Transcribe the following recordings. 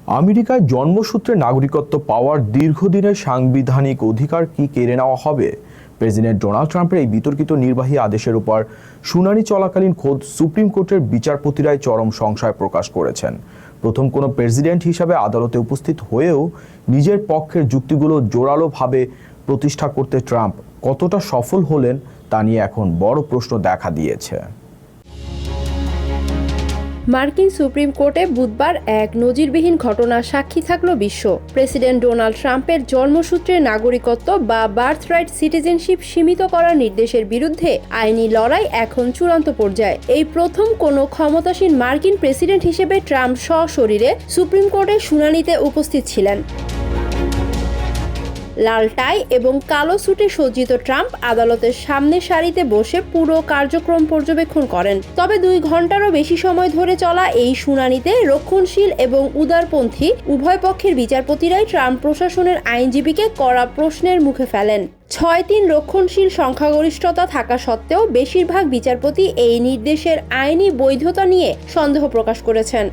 আমেরিকায় জন্মসূত্রে নাগরিকত্ব পাওয়ার দীর্ঘদিনের সাংবিধানিক অধিকার কি কেড়ে নেওয়া হবে? প্রেসিডেন্ট ডোনাল্ড ট্রাম্পের এই বিতর্কিত নির্বাহী আদেশের উপর শুনানি চলাকালীন খোদ সুপ্রিম কোর্টের বিচারপতিরাই চরম সংশয় প্রকাশ করেছেন। প্রথম কোনো প্রেসিডেন্ট হিসাবে আদালতে উপস্থিত হয়েও নিজের পক্ষের যুক্তিগুলো জোরালোভাবে প্রতিষ্ঠা করতে ট্রাম্প কতটা সফল হলেন তা নিয়ে এখন বড় প্রশ্ন দেখা দিয়েছে। মার্কিন সুপ্রিম কোর্টে বুধবার এক নজিরবিহীন ঘটনার সাক্ষী থাকল বিশ্ব। প্রেসিডেন্ট ডোনাল্ড ট্রাম্পের জন্মসূত্রে নাগরিকত্ব বা বার্থরাইট সিটিজেনশিপ সীমিত করার নির্দেশের বিরুদ্ধে আইনি লড়াই এখন চূড়ান্ত পর্যায়ে। এই প্রথম কোনো ক্ষমতাসীন মার্কিন প্রেসিডেন্ট হিসেবে ট্রাম্প সশরীরে সুপ্রিম কোর্টের শুনানিতে উপস্থিত ছিলেন। লাল টাই এবং কালো স্যুটে সজ্জিত ট্রাম্প আদালতের সামনের সারিতে বসে পুরো কার্যক্রম পর্যবেক্ষণ করেন। তবে 2 ঘন্টারও বেশি সময় ধরে চলা এই শুনানিতে রক্ষণশীল এবং উদারপন্থী উভয় পক্ষের বিচারপতিরাই ট্রাম্প প্রশাসনের আইনজীবীকে কড়া প্রশ্নের মুখে ফেলেন। 6-3 রক্ষণশীল সংখ্যাগরিষ্ঠতা থাকা সত্ত্বেও বেশিরভাগ বিচারপতি এই নির্দেশের আইনি বৈধতা নিয়ে সন্দেহ প্রকাশ করেছেন।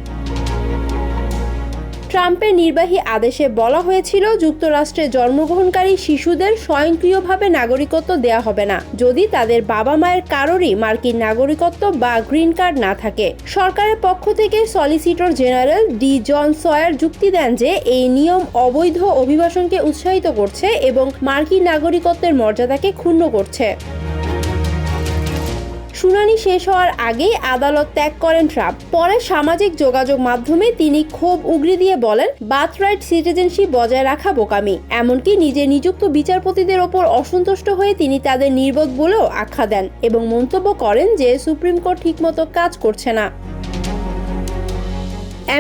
ট্রাম্পের নির্বাহী আদেশে বলা হয়েছিল যুক্তরাষ্ট্রে জন্মগ্রহণকারী শিশুদের স্বয়ংক্রিয়ভাবে নাগরিকত্ব দেয়া হবে না যদি তাদের বাবা মায়ের কারোরই মার্কিন নাগরিকত্ব বা গ্রিন কার্ড না থাকে। সরকারের পক্ষ থেকে সলিসিটর জেনারেল ডি জন সয়ার যুক্তি দেন যে এই নিয়ম অবৈধ অভিবাসনকে উৎসাহিত করছে এবং মার্কিন নাগরিকত্বের মর্যাদাকে ক্ষুণ্ণ করছে। শুনানি শেষ হওয়ার আগেই আদালত ত্যাগ করেন ট্রাম্প। পরে সামাজিক যোগাযোগ মাধ্যমে তিনি ক্ষোভ উগরে দিয়ে বলেন, বার্থরাইট সিটিজেনশিপ বজায় রাখা বোকামি। এমনকি নিজে নিযুক্ত বিচারপতিদের ওপর অসন্তুষ্ট হয়ে তিনি তাদের নির্বোধ বলেও আখ্যা দেন এবং মন্তব্য করেন যে সুপ্রিম কোর্ট ঠিকমতো কাজ করছে না।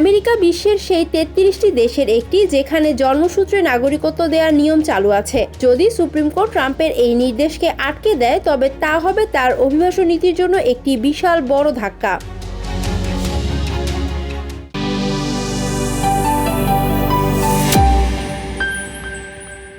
আমেরিকা বিশ্বের সেই 33টি দেশের একটি যেখানে জন্মসূত্রে নাগরিকত্ব দেওয়ার নিয়ম চালু আছে। যদি সুপ্রিম কোর্ট ট্রাম্পের এই নির্দেশকে আটকে দেয় তবে তা হবে তার অভিবাসন নীতির জন্য একটি বিশাল বড় ধাক্কা।